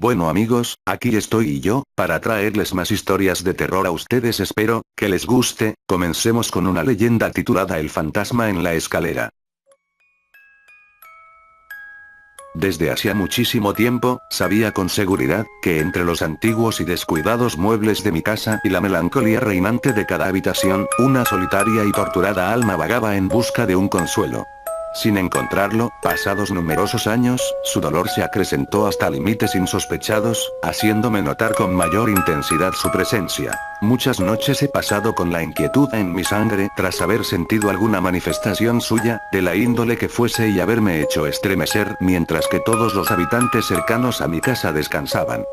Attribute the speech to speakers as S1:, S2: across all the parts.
S1: Bueno amigos, aquí estoy yo, para traerles más historias de terror a ustedes. Espero que les guste. Comencemos con una leyenda titulada El fantasma en la escalera. Desde hacía muchísimo tiempo, sabía con seguridad, que entre los antiguos y descuidados muebles de mi casa y la melancolía reinante de cada habitación, una solitaria y torturada alma vagaba en busca de un consuelo. Sin encontrarlo, pasados numerosos años, su dolor se acrecentó hasta límites insospechados, haciéndome notar con mayor intensidad su presencia. Muchas noches he pasado con la inquietud en mi sangre tras haber sentido alguna manifestación suya, de la índole que fuese, y haberme hecho estremecer mientras que todos los habitantes cercanos a mi casa descansaban.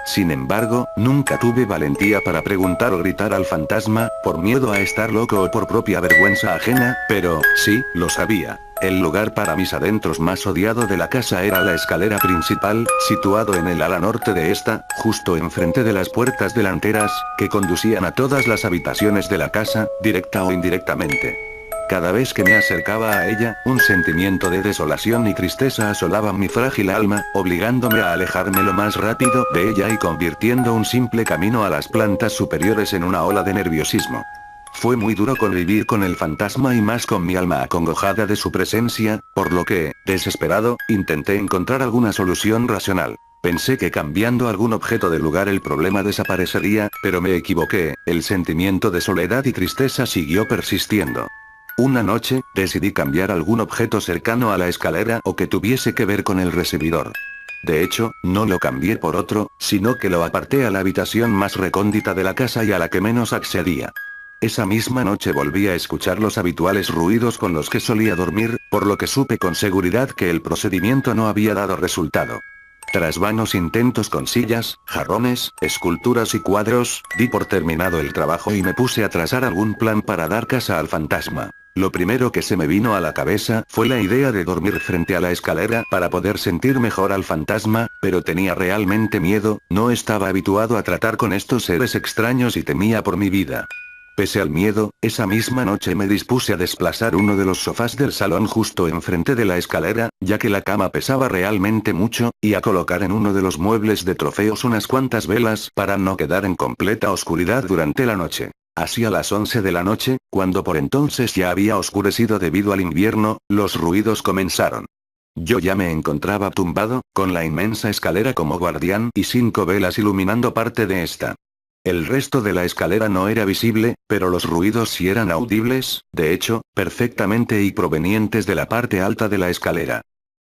S1: Sin embargo, nunca tuve valentía para preguntar o gritar al fantasma, por miedo a estar loco o por propia vergüenza ajena, pero, sí, lo sabía. El lugar para mis adentros más odiado de la casa era la escalera principal, situado en el ala norte de esta, justo enfrente de las puertas delanteras, que conducían a todas las habitaciones de la casa, directa o indirectamente. Cada vez que me acercaba a ella, un sentimiento de desolación y tristeza asolaba mi frágil alma, obligándome a alejarme lo más rápido de ella y convirtiendo un simple camino a las plantas superiores en una ola de nerviosismo. Fue muy duro convivir con el fantasma y más con mi alma acongojada de su presencia, por lo que, desesperado, intenté encontrar alguna solución racional. Pensé que cambiando algún objeto de lugar el problema desaparecería, pero me equivoqué. El sentimiento de soledad y tristeza siguió persistiendo. Una noche, decidí cambiar algún objeto cercano a la escalera o que tuviese que ver con el recibidor. De hecho, no lo cambié por otro, sino que lo aparté a la habitación más recóndita de la casa y a la que menos accedía. Esa misma noche volví a escuchar los habituales ruidos con los que solía dormir, por lo que supe con seguridad que el procedimiento no había dado resultado. Tras vanos intentos con sillas, jarrones, esculturas y cuadros, di por terminado el trabajo y me puse a trazar algún plan para dar casa al fantasma. Lo primero que se me vino a la cabeza fue la idea de dormir frente a la escalera para poder sentir mejor al fantasma, pero tenía realmente miedo, no estaba habituado a tratar con estos seres extraños y temía por mi vida. Pese al miedo, esa misma noche me dispuse a desplazar uno de los sofás del salón justo enfrente de la escalera, ya que la cama pesaba realmente mucho, y a colocar en uno de los muebles de trofeos unas cuantas velas para no quedar en completa oscuridad durante la noche. Hacia las 11 de la noche, cuando por entonces ya había oscurecido debido al invierno, los ruidos comenzaron. Yo ya me encontraba tumbado, con la inmensa escalera como guardián y 5 velas iluminando parte de esta. El resto de la escalera no era visible, pero los ruidos sí eran audibles, de hecho, perfectamente, y provenientes de la parte alta de la escalera.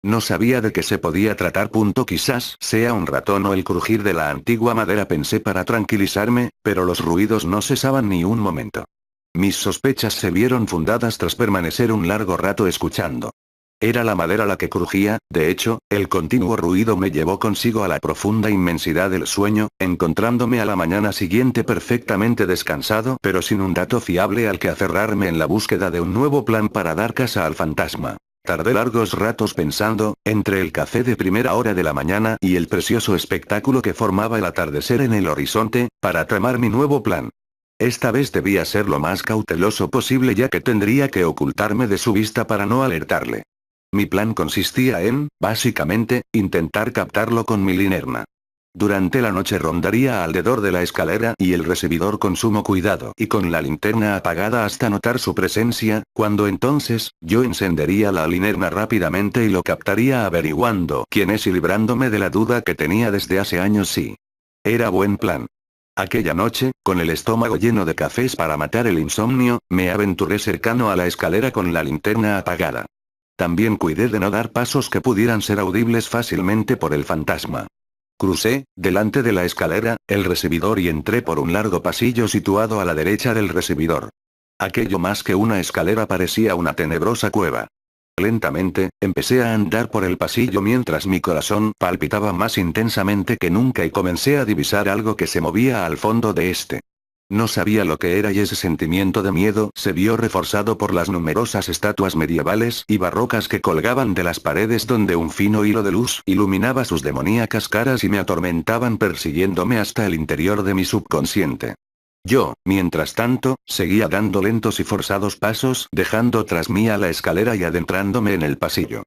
S1: No sabía de qué se podía tratar. Quizás sea un ratón o el crujir de la antigua madera, pensé para tranquilizarme, pero los ruidos no cesaban ni un momento. Mis sospechas se vieron fundadas tras permanecer un largo rato escuchando. Era la madera la que crujía. De hecho, el continuo ruido me llevó consigo a la profunda inmensidad del sueño, encontrándome a la mañana siguiente perfectamente descansado pero sin un dato fiable al que aferrarme en la búsqueda de un nuevo plan para dar casa al fantasma. Tardé largos ratos pensando, entre el café de primera hora de la mañana y el precioso espectáculo que formaba el atardecer en el horizonte, para tramar mi nuevo plan. Esta vez debía ser lo más cauteloso posible, ya que tendría que ocultarme de su vista para no alertarle. Mi plan consistía en, básicamente, intentar captarlo con mi linterna. Durante la noche rondaría alrededor de la escalera y el recibidor con sumo cuidado y con la linterna apagada hasta notar su presencia, cuando entonces, yo encendería la linterna rápidamente y lo captaría, averiguando quién es y librándome de la duda que tenía desde hace años. Sí. Era buen plan. Aquella noche, con el estómago lleno de cafés para matar el insomnio, me aventuré cercano a la escalera con la linterna apagada. También cuidé de no dar pasos que pudieran ser audibles fácilmente por el fantasma. Crucé, delante de la escalera, el recibidor y entré por un largo pasillo situado a la derecha del recibidor. Aquello más que una escalera parecía una tenebrosa cueva. Lentamente, empecé a andar por el pasillo mientras mi corazón palpitaba más intensamente que nunca y comencé a divisar algo que se movía al fondo de este. No sabía lo que era y ese sentimiento de miedo se vio reforzado por las numerosas estatuas medievales y barrocas que colgaban de las paredes, donde un fino hilo de luz iluminaba sus demoníacas caras y me atormentaban, persiguiéndome hasta el interior de mi subconsciente. Yo, mientras tanto, seguía dando lentos y forzados pasos, dejando tras mí a la escalera y adentrándome en el pasillo.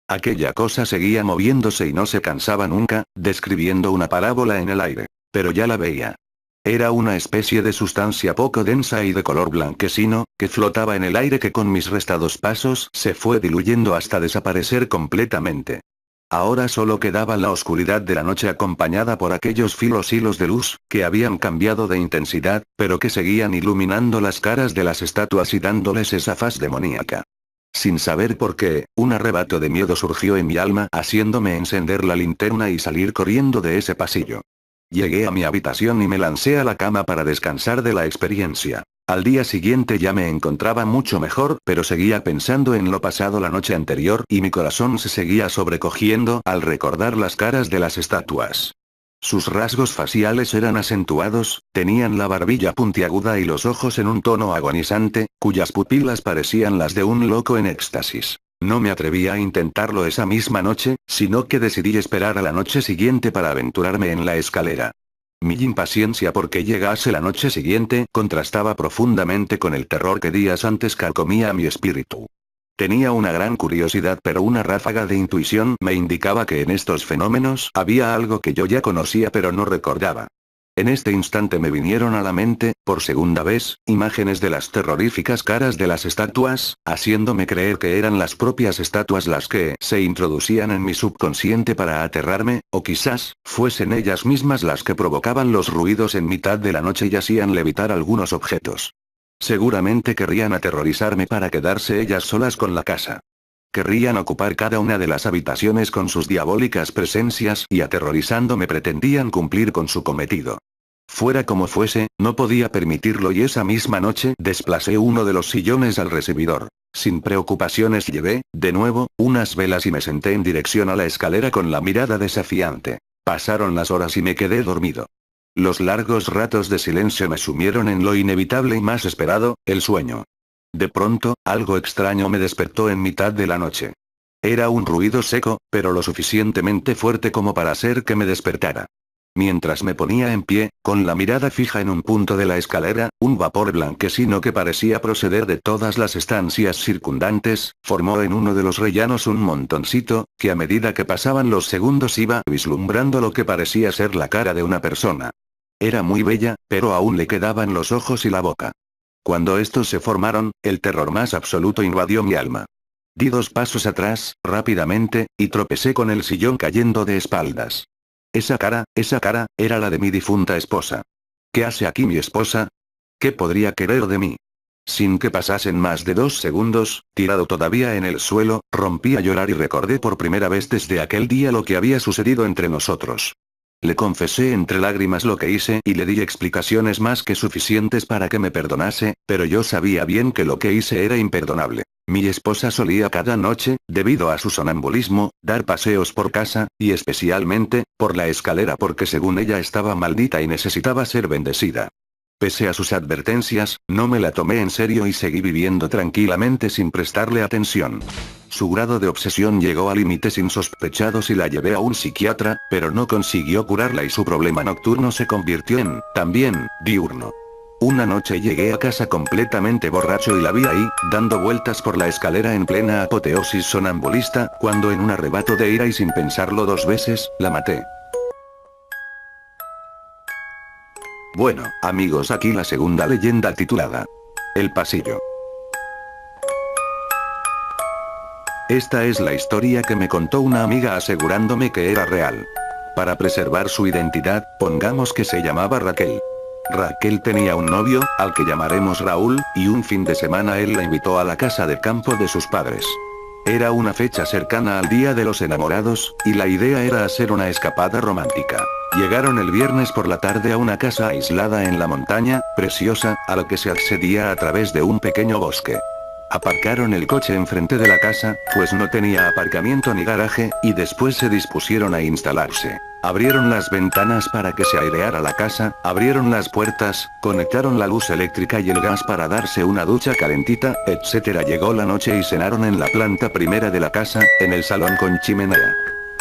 S1: Aquella cosa seguía moviéndose y no se cansaba nunca, describiendo una parábola en el aire. Pero ya la veía. Era una especie de sustancia poco densa y de color blanquecino, que flotaba en el aire que con mis restados pasos se fue diluyendo hasta desaparecer completamente. Ahora solo quedaba la oscuridad de la noche acompañada por aquellos filos hilos de luz, que habían cambiado de intensidad, pero que seguían iluminando las caras de las estatuas y dándoles esa faz demoníaca. Sin saber por qué, un arrebato de miedo surgió en mi alma, haciéndome encender la linterna y salir corriendo de ese pasillo. Llegué a mi habitación y me lancé a la cama para descansar de la experiencia. Al día siguiente ya me encontraba mucho mejor, pero seguía pensando en lo pasado la noche anterior y mi corazón se seguía sobrecogiendo al recordar las caras de las estatuas. Sus rasgos faciales eran acentuados, tenían la barbilla puntiaguda y los ojos en un tono agonizante, cuyas pupilas parecían las de un loco en éxtasis. No me atreví a intentarlo esa misma noche, sino que decidí esperar a la noche siguiente para aventurarme en la escalera. Mi impaciencia porque llegase la noche siguiente contrastaba profundamente con el terror que días antes carcomía a mi espíritu. Tenía una gran curiosidad, pero una ráfaga de intuición me indicaba que en estos fenómenos había algo que yo ya conocía pero no recordaba. En este instante me vinieron a la mente, por segunda vez, imágenes de las terroríficas caras de las estatuas, haciéndome creer que eran las propias estatuas las que se introducían en mi subconsciente para aterrarme, o quizás, fuesen ellas mismas las que provocaban los ruidos en mitad de la noche y hacían levitar algunos objetos. Seguramente querrían aterrorizarme para quedarse ellas solas con la casa. Querrían ocupar cada una de las habitaciones con sus diabólicas presencias y aterrorizándome pretendían cumplir con su cometido. Fuera como fuese, no podía permitirlo y esa misma noche desplacé uno de los sillones al recibidor. Sin preocupaciones llevé, de nuevo, unas velas y me senté en dirección a la escalera con la mirada desafiante. Pasaron las horas y me quedé dormido. Los largos ratos de silencio me sumieron en lo inevitable y más esperado, el sueño. De pronto, algo extraño me despertó en mitad de la noche. Era un ruido seco, pero lo suficientemente fuerte como para hacer que me despertara. Mientras me ponía en pie, con la mirada fija en un punto de la escalera, un vapor blanquecino que parecía proceder de todas las estancias circundantes, formó en uno de los rellanos un montoncito, que a medida que pasaban los segundos iba vislumbrando lo que parecía ser la cara de una persona. Era muy bella, pero aún le quedaban los ojos y la boca. Cuando estos se formaron, el terror más absoluto invadió mi alma. Di 2 pasos atrás, rápidamente, y tropecé con el sillón cayendo de espaldas. Esa cara, era la de mi difunta esposa. ¿Qué hace aquí mi esposa? ¿Qué podría querer de mí? Sin que pasasen más de 2 segundos, tirado todavía en el suelo, rompí a llorar y recordé por primera vez desde aquel día lo que había sucedido entre nosotros. Le confesé entre lágrimas lo que hice y le di explicaciones más que suficientes para que me perdonase, pero yo sabía bien que lo que hice era imperdonable. Mi esposa solía cada noche, debido a su sonambulismo, dar paseos por casa, y especialmente, por la escalera porque según ella estaba maldita y necesitaba ser bendecida. Pese a sus advertencias, no me la tomé en serio y seguí viviendo tranquilamente sin prestarle atención. Su grado de obsesión llegó a límites insospechados y la llevé a un psiquiatra, pero no consiguió curarla y su problema nocturno se convirtió en, también, diurno. Una noche llegué a casa completamente borracho y la vi ahí, dando vueltas por la escalera en plena apoteosis sonambulista, cuando en un arrebato de ira y sin pensarlo 2 veces, la maté. Bueno, amigos, aquí la segunda leyenda titulada El pasillo. Esta es la historia que me contó una amiga asegurándome que era real. Para preservar su identidad, pongamos que se llamaba Raquel. Raquel tenía un novio, al que llamaremos Raúl, y un fin de semana él la invitó a la casa de campo de sus padres. Era una fecha cercana al Día de los Enamorados, y la idea era hacer una escapada romántica. Llegaron el viernes por la tarde a una casa aislada en la montaña, preciosa, a la que se accedía a través de un pequeño bosque. Aparcaron el coche enfrente de la casa, pues no tenía aparcamiento ni garaje, y después se dispusieron a instalarse. Abrieron las ventanas para que se aireara la casa, abrieron las puertas, conectaron la luz eléctrica y el gas para darse una ducha calentita, etc. Llegó la noche y cenaron en la planta primera de la casa, en el salón con chimenea.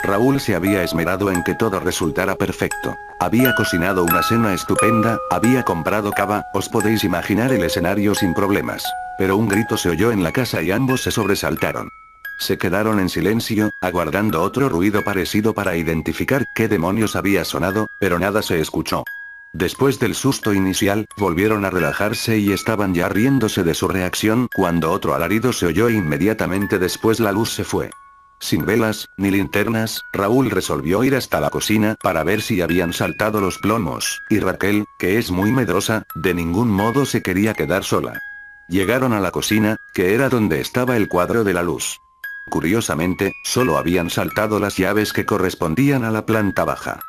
S1: Raúl se había esmerado en que todo resultara perfecto. Había cocinado una cena estupenda, había comprado cava, os podéis imaginar el escenario sin problemas. Pero un grito se oyó en la casa y ambos se sobresaltaron. Se quedaron en silencio, aguardando otro ruido parecido para identificar qué demonios había sonado, pero nada se escuchó. Después del susto inicial, volvieron a relajarse y estaban ya riéndose de su reacción cuando otro alarido se oyó e inmediatamente después la luz se fue. Sin velas, ni linternas, Raúl resolvió ir hasta la cocina para ver si habían saltado los plomos, y Raquel, que es muy medrosa, de ningún modo se quería quedar sola. Llegaron a la cocina, que era donde estaba el cuadro de la luz. Curiosamente, solo habían saltado las llaves que correspondían a la planta baja.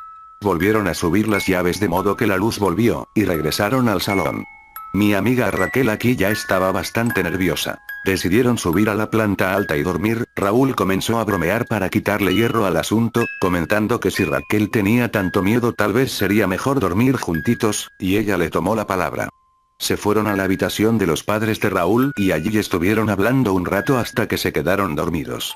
S1: Volvieron a subir las llaves de modo que la luz volvió, y regresaron al salón. Mi amiga Raquel aquí ya estaba bastante nerviosa. Decidieron subir a la planta alta y dormir. Raúl comenzó a bromear para quitarle hierro al asunto, comentando que si Raquel tenía tanto miedo tal vez sería mejor dormir juntitos, y ella le tomó la palabra. Se fueron a la habitación de los padres de Raúl y allí estuvieron hablando un rato hasta que se quedaron dormidos.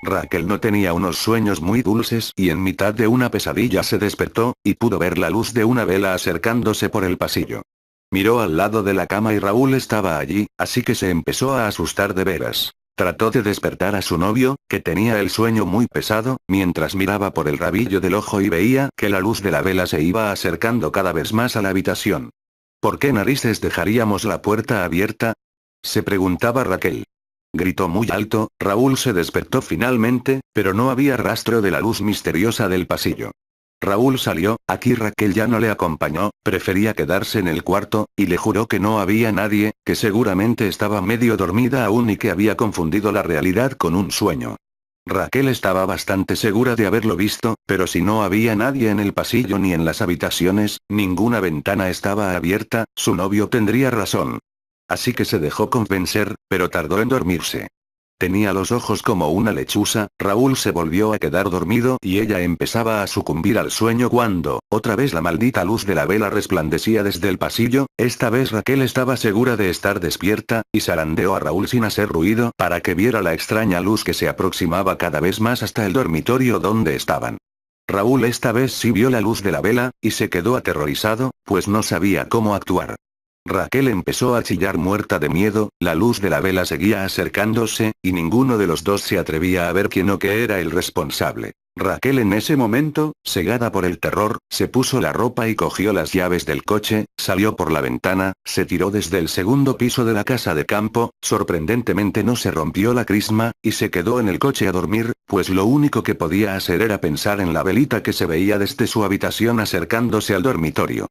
S1: Raquel no tenía unos sueños muy dulces y en mitad de una pesadilla se despertó, y pudo ver la luz de una vela acercándose por el pasillo. Miró al lado de la cama y Raúl estaba allí, así que se empezó a asustar de veras. Trató de despertar a su novio, que tenía el sueño muy pesado, mientras miraba por el rabillo del ojo y veía que la luz de la vela se iba acercando cada vez más a la habitación. ¿Por qué narices dejaríamos la puerta abierta?, se preguntaba Raquel. Gritó muy alto. Raúl se despertó finalmente, pero no había rastro de la luz misteriosa del pasillo. Raúl salió, aquí Raquel ya no le acompañó, prefería quedarse en el cuarto, y le juró que no había nadie, que seguramente estaba medio dormida aún y que había confundido la realidad con un sueño. Raquel estaba bastante segura de haberlo visto, pero si no había nadie en el pasillo ni en las habitaciones, ninguna ventana estaba abierta, su novio tendría razón. Así que se dejó convencer, pero tardó en dormirse. Tenía los ojos como una lechuza. Raúl se volvió a quedar dormido y ella empezaba a sucumbir al sueño cuando, otra vez la maldita luz de la vela resplandecía desde el pasillo. Esta vez Raquel estaba segura de estar despierta, y zarandeó a Raúl sin hacer ruido para que viera la extraña luz que se aproximaba cada vez más hasta el dormitorio donde estaban. Raúl esta vez sí vio la luz de la vela, y se quedó aterrorizado, pues no sabía cómo actuar. Raquel empezó a chillar muerta de miedo. La luz de la vela seguía acercándose, y ninguno de los dos se atrevía a ver quién o qué era el responsable. Raquel en ese momento, cegada por el terror, se puso la ropa y cogió las llaves del coche, salió por la ventana, se tiró desde el segundo piso de la casa de campo. Sorprendentemente no se rompió la crisma, y se quedó en el coche a dormir, pues lo único que podía hacer era pensar en la velita que se veía desde su habitación acercándose al dormitorio.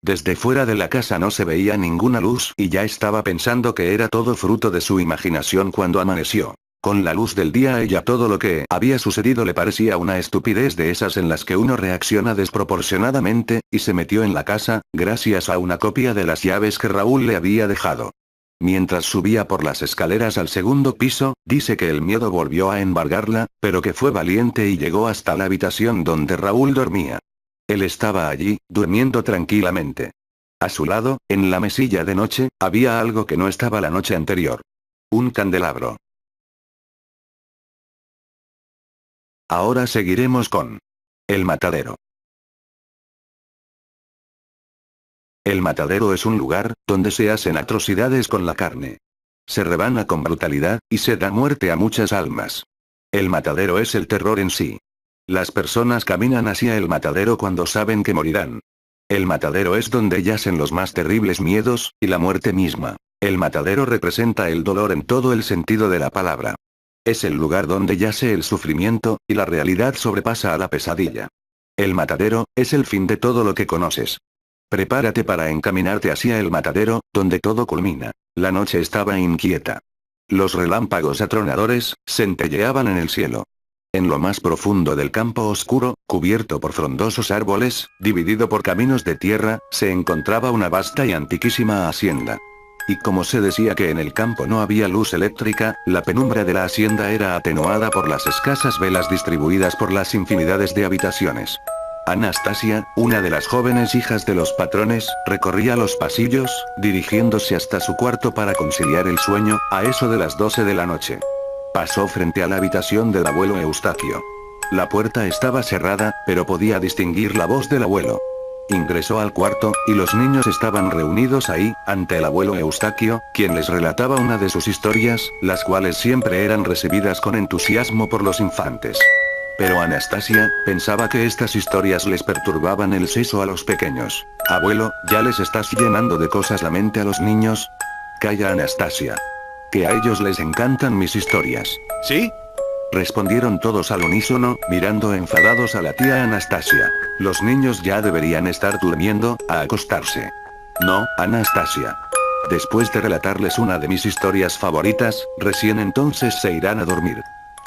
S1: Desde fuera de la casa no se veía ninguna luz y ya estaba pensando que era todo fruto de su imaginación cuando amaneció. Con la luz del día a ella todo lo que había sucedido le parecía una estupidez de esas en las que uno reacciona desproporcionadamente, y se metió en la casa, gracias a una copia de las llaves que Raúl le había dejado. Mientras subía por las escaleras al segundo piso, dice que el miedo volvió a embargarla, pero que fue valiente y llegó hasta la habitación donde Raúl dormía. Él estaba allí, durmiendo tranquilamente. A su lado, en la mesilla de noche, había algo que no estaba la noche anterior. Un candelabro. Ahora seguiremos con el matadero. El matadero es un lugar donde se hacen atrocidades con la carne. Se rebana con brutalidad, y se da muerte a muchas almas. El matadero es el terror en sí. Las personas caminan hacia el matadero cuando saben que morirán. El matadero es donde yacen los más terribles miedos, y la muerte misma. El matadero representa el dolor en todo el sentido de la palabra. Es el lugar donde yace el sufrimiento, y la realidad sobrepasa a la pesadilla. El matadero es el fin de todo lo que conoces. Prepárate para encaminarte hacia el matadero, donde todo culmina. La noche estaba inquieta. Los relámpagos atronadores centelleaban en el cielo. En lo más profundo del campo oscuro, cubierto por frondosos árboles, dividido por caminos de tierra, se encontraba una vasta y antiquísima hacienda. Y como se decía que en el campo no había luz eléctrica, la penumbra de la hacienda era atenuada por las escasas velas distribuidas por las infinidades de habitaciones. Anastasia, una de las jóvenes hijas de los patrones, recorría los pasillos, dirigiéndose hasta su cuarto para conciliar el sueño, a eso de las 12 de la noche. Pasó frente a la habitación del abuelo Eustaquio. La puerta estaba cerrada, pero podía distinguir la voz del abuelo. Ingresó al cuarto, y los niños estaban reunidos ahí, ante el abuelo Eustaquio, quien les relataba una de sus historias, las cuales siempre eran recibidas con entusiasmo por los infantes. Pero Anastasia, pensaba que estas historias les perturbaban el seso a los pequeños. Abuelo, ¿ya les estás llenando de cosas la mente a los niños? Calla, Anastasia. Que a ellos les encantan mis historias.
S2: ¿Sí?
S1: Respondieron todos al unísono, mirando enfadados a la tía Anastasia. Los niños ya deberían estar durmiendo, a acostarse. No, Anastasia. Después de relatarles una de mis historias favoritas, recién entonces se irán a dormir.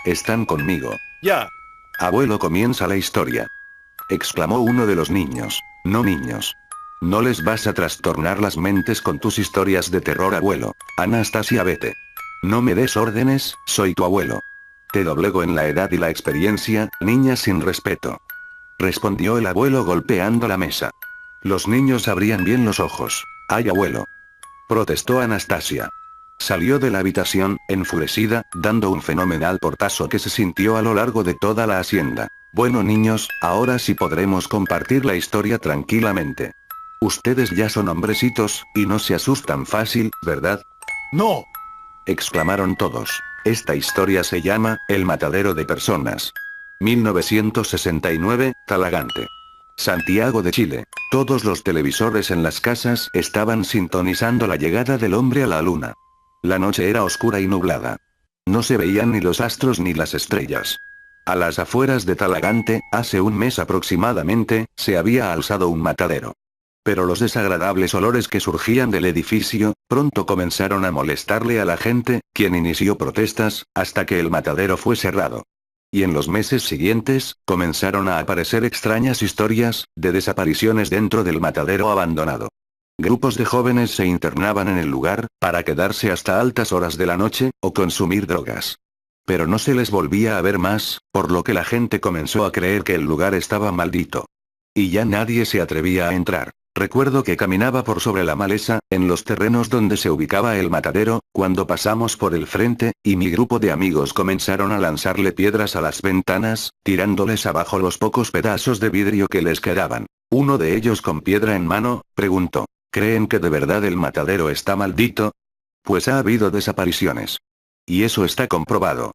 S1: Están conmigo.
S2: Ya.
S1: Abuelo, comienza la historia. Exclamó uno de los niños. No, niños. No les vas a trastornar las mentes con tus historias de terror, abuelo. Anastasia, vete. No me des órdenes, soy tu abuelo. Te doblego en la edad y la experiencia, niña sin respeto. Respondió el abuelo golpeando la mesa. Los niños abrían bien los ojos. ¡Ay, abuelo! Protestó Anastasia. Salió de la habitación, enfurecida, dando un fenomenal portazo que se sintió a lo largo de toda la hacienda. Bueno, niños, ahora sí podremos compartir la historia tranquilamente. Ustedes ya son hombrecitos, y no se asustan fácil, ¿verdad?
S2: No.
S1: Exclamaron todos. Esta historia se llama, El matadero de personas. 1969, Talagante. Santiago de Chile. Todos los televisores en las casas estaban sintonizando la llegada del hombre a la luna. La noche era oscura y nublada. No se veían ni los astros ni las estrellas. A las afueras de Talagante, hace un mes aproximadamente, se había alzado un matadero. Pero los desagradables olores que surgían del edificio, pronto comenzaron a molestarle a la gente, quien inició protestas, hasta que el matadero fue cerrado. Y en los meses siguientes, comenzaron a aparecer extrañas historias, de desapariciones dentro del matadero abandonado. Grupos de jóvenes se internaban en el lugar, para quedarse hasta altas horas de la noche, o consumir drogas. Pero no se les volvía a ver más, por lo que la gente comenzó a creer que el lugar estaba maldito. Y ya nadie se atrevía a entrar. Recuerdo que caminaba por sobre la maleza, en los terrenos donde se ubicaba el matadero, cuando pasamos por el frente, y mi grupo de amigos comenzaron a lanzarle piedras a las ventanas, tirándoles abajo los pocos pedazos de vidrio que les quedaban. Uno de ellos, con piedra en mano, preguntó: ¿creen que de verdad el matadero está maldito? Pues ha habido desapariciones. Y eso está comprobado.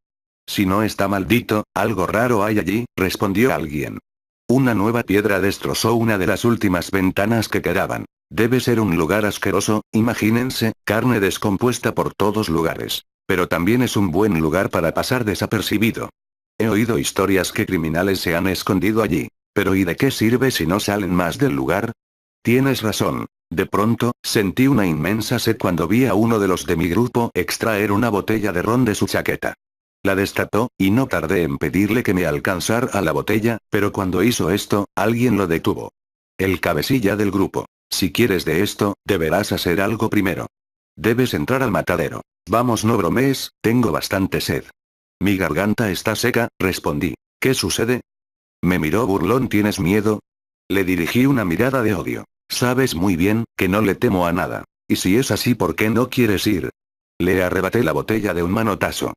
S1: Si no está maldito, algo raro hay allí, respondió alguien. Una nueva piedra destrozó una de las últimas ventanas que quedaban. Debe ser un lugar asqueroso, imagínense, carne descompuesta por todos lugares. Pero también es un buen lugar para pasar desapercibido. He oído historias que criminales se han escondido allí. Pero ¿y de qué sirve si no salen más del lugar? Tienes razón. De pronto, sentí una inmensa sed cuando vi a uno de los de mi grupo extraer una botella de ron de su chaqueta. La destapó, y no tardé en pedirle que me alcanzara la botella, pero cuando hizo esto, alguien lo detuvo. El cabecilla del grupo. Si quieres de esto, deberás hacer algo primero. Debes entrar al matadero. Vamos, no bromees, tengo bastante sed. Mi garganta está seca, respondí. ¿Qué sucede? Me miró burlón. ¿Tienes miedo? Le dirigí una mirada de odio. Sabes muy bien, que no le temo a nada. Y si es así, ¿por qué no quieres ir? Le arrebaté la botella de un manotazo.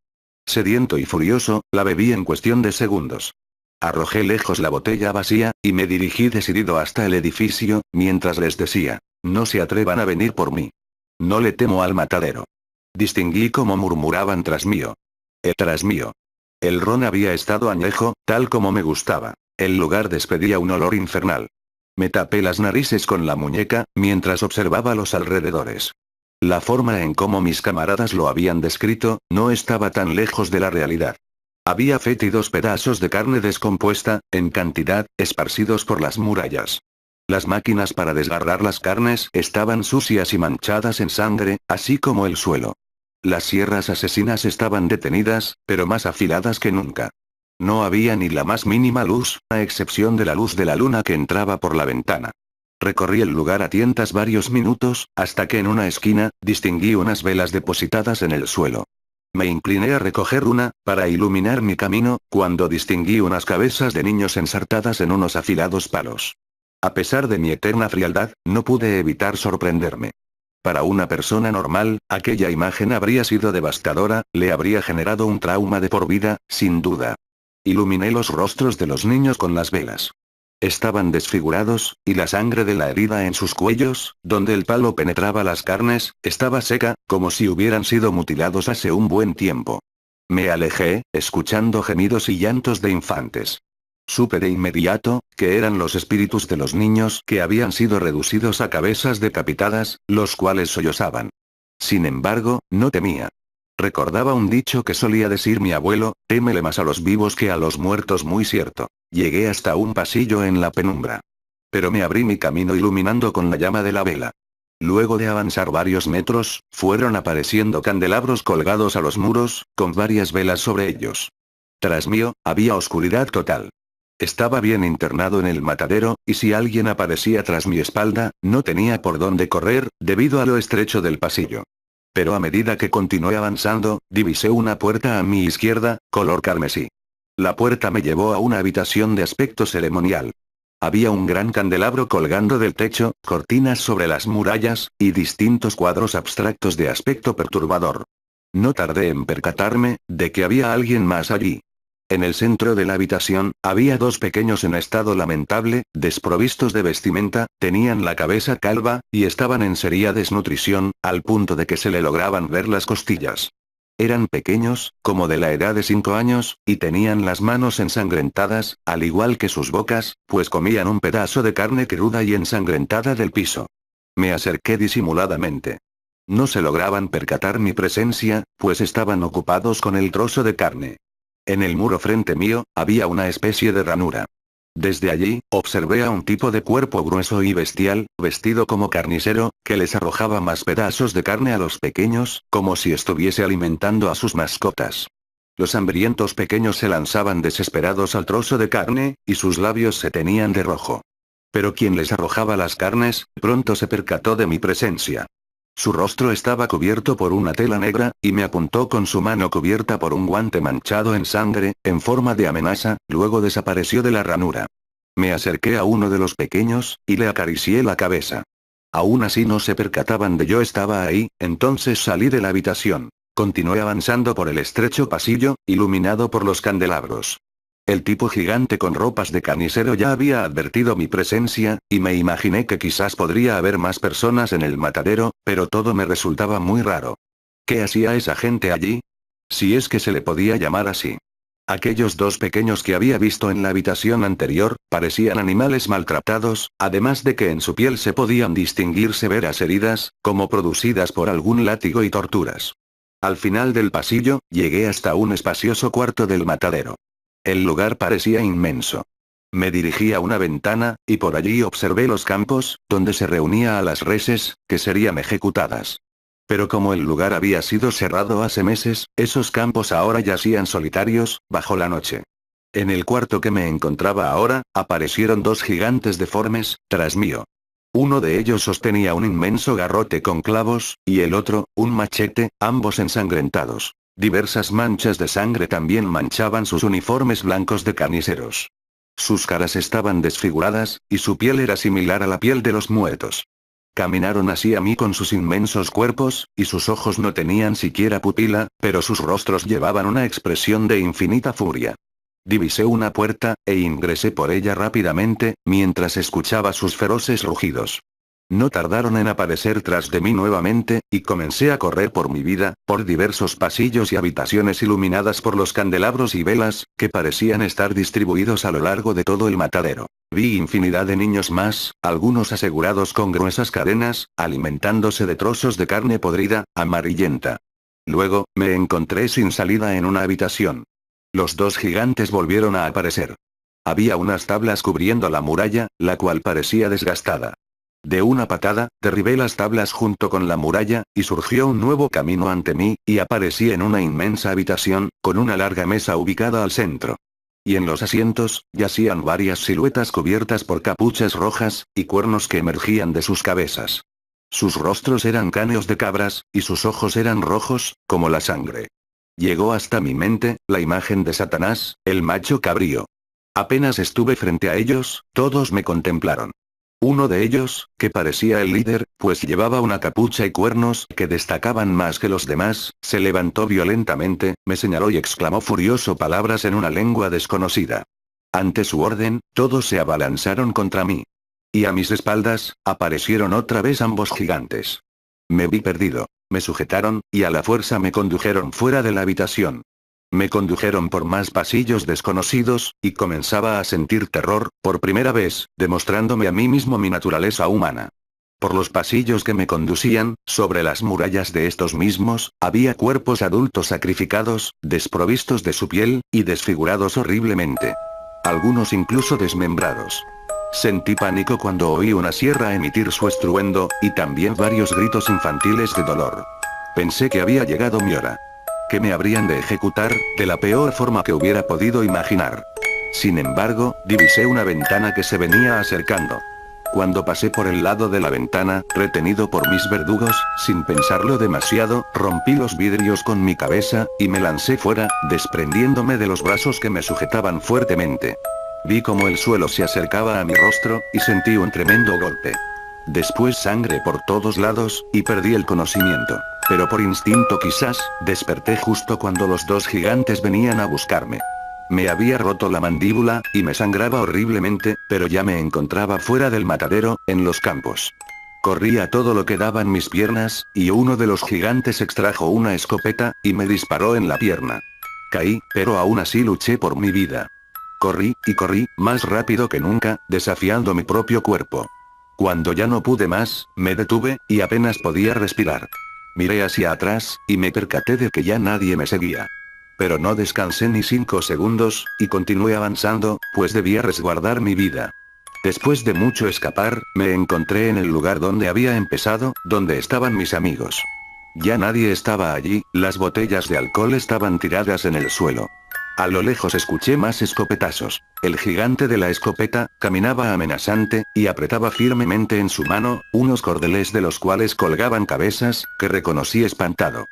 S1: Sediento y furioso, la bebí en cuestión de segundos. Arrojé lejos la botella vacía, y me dirigí decidido hasta el edificio, mientras les decía: no se atrevan a venir por mí. No le temo al matadero. Distinguí cómo murmuraban tras mío. Tras mío. El ron había estado añejo, tal como me gustaba. El lugar despedía un olor infernal. Me tapé las narices con la muñeca, mientras observaba los alrededores. La forma en cómo mis camaradas lo habían descrito, no estaba tan lejos de la realidad. Había fétidos pedazos de carne descompuesta, en cantidad, esparcidos por las murallas. Las máquinas para desgarrar las carnes estaban sucias y manchadas en sangre, así como el suelo. Las sierras asesinas estaban detenidas, pero más afiladas que nunca. No había ni la más mínima luz, a excepción de la luz de la luna que entraba por la ventana. Recorrí el lugar a tientas varios minutos, hasta que en una esquina, distinguí unas velas depositadas en el suelo. Me incliné a recoger una, para iluminar mi camino, cuando distinguí unas cabezas de niños ensartadas en unos afilados palos. A pesar de mi eterna frialdad, no pude evitar sorprenderme. Para una persona normal, aquella imagen habría sido devastadora, le habría generado un trauma de por vida, sin duda. Iluminé los rostros de los niños con las velas. Estaban desfigurados, y la sangre de la herida en sus cuellos, donde el palo penetraba las carnes, estaba seca, como si hubieran sido mutilados hace un buen tiempo. Me alejé, escuchando gemidos y llantos de infantes. Supe de inmediato, que eran los espíritus de los niños que habían sido reducidos a cabezas decapitadas, los cuales sollozaban. Sin embargo, no temía. Recordaba un dicho que solía decir mi abuelo: témele más a los vivos que a los muertos. Muy cierto. Llegué hasta un pasillo en la penumbra. Pero me abrí mi camino iluminando con la llama de la vela. Luego de avanzar varios metros, fueron apareciendo candelabros colgados a los muros, con varias velas sobre ellos. Tras mío, había oscuridad total. Estaba bien internado en el matadero, y si alguien aparecía tras mi espalda, no tenía por dónde correr, debido a lo estrecho del pasillo. Pero a medida que continué avanzando, divisé una puerta a mi izquierda, color carmesí. La puerta me llevó a una habitación de aspecto ceremonial. Había un gran candelabro colgando del techo, cortinas sobre las murallas, y distintos cuadros abstractos de aspecto perturbador. No tardé en percatarme, de que había alguien más allí. En el centro de la habitación, había dos pequeños en estado lamentable, desprovistos de vestimenta, tenían la cabeza calva, y estaban en seria desnutrición, al punto de que se le lograban ver las costillas. Eran pequeños, como de la edad de 5 años, y tenían las manos ensangrentadas, al igual que sus bocas, pues comían un pedazo de carne cruda y ensangrentada del piso. Me acerqué disimuladamente. No se lograban percatar mi presencia, pues estaban ocupados con el trozo de carne. En el muro frente mío, había una especie de ranura. Desde allí, observé a un tipo de cuerpo grueso y bestial, vestido como carnicero, que les arrojaba más pedazos de carne a los pequeños, como si estuviese alimentando a sus mascotas. Los hambrientos pequeños se lanzaban desesperados al trozo de carne, y sus labios se teñían de rojo. Pero quien les arrojaba las carnes, pronto se percató de mi presencia. Su rostro estaba cubierto por una tela negra, y me apuntó con su mano cubierta por un guante manchado en sangre, en forma de amenaza, luego desapareció de la ranura. Me acerqué a uno de los pequeños, y le acaricié la cabeza. Aún así no se percataban de yo estaba ahí, entonces salí de la habitación. Continué avanzando por el estrecho pasillo, iluminado por los candelabros. El tipo gigante con ropas de carnicero ya había advertido mi presencia, y me imaginé que quizás podría haber más personas en el matadero, pero todo me resultaba muy raro. ¿Qué hacía esa gente allí? Si es que se le podía llamar así. Aquellos dos pequeños que había visto en la habitación anterior, parecían animales maltratados, además de que en su piel se podían distinguir severas heridas, como producidas por algún látigo y torturas. Al final del pasillo, llegué hasta un espacioso cuarto del matadero. El lugar parecía inmenso. Me dirigí a una ventana, y por allí observé los campos, donde se reunía a las reses, que serían ejecutadas. Pero como el lugar había sido cerrado hace meses, esos campos ahora yacían solitarios, bajo la noche. En el cuarto que me encontraba ahora, aparecieron dos gigantes deformes, tras mío. Uno de ellos sostenía un inmenso garrote con clavos, y el otro, un machete, ambos ensangrentados. Diversas manchas de sangre también manchaban sus uniformes blancos de carniceros. Sus caras estaban desfiguradas, y su piel era similar a la piel de los muertos. Caminaron hacia mí con sus inmensos cuerpos, y sus ojos no tenían siquiera pupila, pero sus rostros llevaban una expresión de infinita furia. Divisé una puerta, e ingresé por ella rápidamente, mientras escuchaba sus feroces rugidos. No tardaron en aparecer tras de mí nuevamente, y comencé a correr por mi vida, por diversos pasillos y habitaciones iluminadas por los candelabros y velas, que parecían estar distribuidos a lo largo de todo el matadero. Vi infinidad de niños más, algunos asegurados con gruesas cadenas, alimentándose de trozos de carne podrida, amarillenta. Luego, me encontré sin salida en una habitación. Los dos gigantes volvieron a aparecer. Había unas tablas cubriendo la muralla, la cual parecía desgastada. De una patada, derribé las tablas junto con la muralla, y surgió un nuevo camino ante mí, y aparecí en una inmensa habitación, con una larga mesa ubicada al centro. Y en los asientos, yacían varias siluetas cubiertas por capuchas rojas, y cuernos que emergían de sus cabezas. Sus rostros eran cráneos de cabras, y sus ojos eran rojos, como la sangre. Llegó hasta mi mente, la imagen de Satanás, el macho cabrío. Apenas estuve frente a ellos, todos me contemplaron. Uno de ellos, que parecía el líder, pues llevaba una capucha y cuernos que destacaban más que los demás, se levantó violentamente, me señaló y exclamó furioso palabras en una lengua desconocida. Ante su orden, todos se abalanzaron contra mí. Y a mis espaldas, aparecieron otra vez ambos gigantes. Me vi perdido. Me sujetaron, y a la fuerza me condujeron fuera de la habitación. Me condujeron por más pasillos desconocidos, y comenzaba a sentir terror, por primera vez, demostrándome a mí mismo mi naturaleza humana. Por los pasillos que me conducían, sobre las murallas de estos mismos, había cuerpos adultos sacrificados, desprovistos de su piel, y desfigurados horriblemente. Algunos incluso desmembrados. Sentí pánico cuando oí una sierra emitir su estruendo, y también varios gritos infantiles de dolor. Pensé que había llegado mi hora. Que me habrían de ejecutar, de la peor forma que hubiera podido imaginar. Sin embargo, divisé una ventana que se venía acercando. Cuando pasé por el lado de la ventana, retenido por mis verdugos, sin pensarlo demasiado, rompí los vidrios con mi cabeza, y me lancé fuera, desprendiéndome de los brazos que me sujetaban fuertemente. Vi como el suelo se acercaba a mi rostro, y sentí un tremendo golpe. Después sangre por todos lados, y perdí el conocimiento. Pero por instinto quizás, desperté justo cuando los dos gigantes venían a buscarme. Me había roto la mandíbula, y me sangraba horriblemente, pero ya me encontraba fuera del matadero, en los campos. Corrí a todo lo que daban mis piernas, y uno de los gigantes extrajo una escopeta, y me disparó en la pierna. Caí, pero aún así luché por mi vida. Corrí, y corrí, más rápido que nunca, desafiando mi propio cuerpo. Cuando ya no pude más, me detuve, y apenas podía respirar. Miré hacia atrás, y me percaté de que ya nadie me seguía. Pero no descansé ni 5 segundos, y continué avanzando, pues debía resguardar mi vida. Después de mucho escapar, me encontré en el lugar donde había empezado, donde estaban mis amigos. Ya nadie estaba allí, las botellas de alcohol estaban tiradas en el suelo. A lo lejos escuché más escopetazos. El gigante de la escopeta, caminaba amenazante, y apretaba firmemente en su mano, unos cordeles de los cuales colgaban cabezas, que reconocí espantado.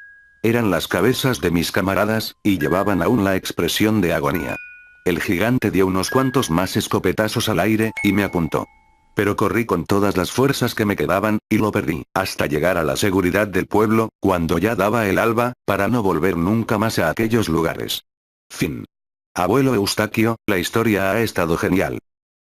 S1: Eran las cabezas de mis camaradas, y llevaban aún la expresión de agonía. El gigante dio unos cuantos más escopetazos al aire, y me apuntó. Pero corrí con todas las fuerzas que me quedaban, y lo perdí, hasta llegar a la seguridad del pueblo, cuando ya daba el alba, para no volver nunca más a aquellos lugares. Fin. Abuelo Eustaquio, la historia ha estado genial.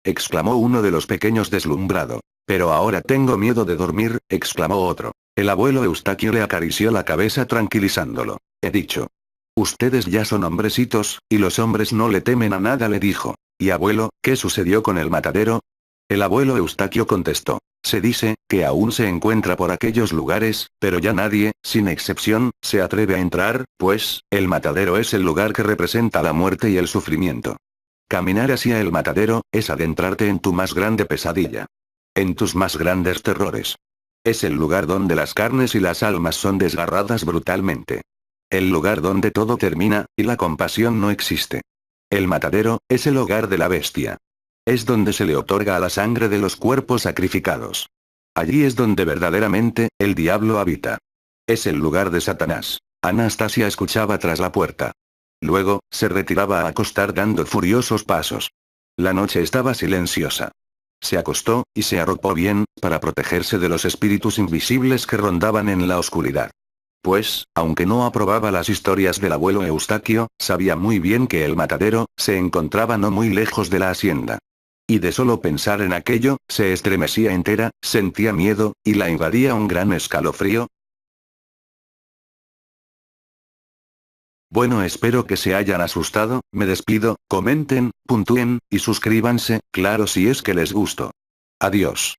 S1: Exclamó uno de los pequeños deslumbrado. Pero ahora tengo miedo de dormir, exclamó otro. El abuelo Eustaquio le acarició la cabeza tranquilizándolo. He dicho. Ustedes ya son hombrecitos, y los hombres no le temen a nada, le dijo. ¿Y abuelo, qué sucedió con el matadero? El abuelo Eustaquio contestó. Se dice, que aún se encuentra por aquellos lugares, pero ya nadie, sin excepción, se atreve a entrar, pues, el matadero es el lugar que representa la muerte y el sufrimiento. Caminar hacia el matadero, es adentrarte en tu más grande pesadilla. En tus más grandes terrores. Es el lugar donde las carnes y las almas son desgarradas brutalmente. El lugar donde todo termina, y la compasión no existe. El matadero, es el hogar de la bestia. Es donde se le otorga a la sangre de los cuerpos sacrificados. Allí es donde verdaderamente, el diablo habita. Es el lugar de Satanás. Anastasia escuchaba tras la puerta. Luego, se retiraba a acostar dando furiosos pasos. La noche estaba silenciosa. Se acostó, y se arropó bien, para protegerse de los espíritus invisibles que rondaban en la oscuridad. Pues, aunque no aprobaba las historias del abuelo Eustaquio, sabía muy bien que el matadero, se encontraba no muy lejos de la hacienda. Y de solo pensar en aquello, se estremecía entera, sentía miedo, y la invadía un gran escalofrío. Bueno, espero que se hayan asustado, me despido, comenten, puntúen, y suscríbanse, claro si es que les gusto. Adiós.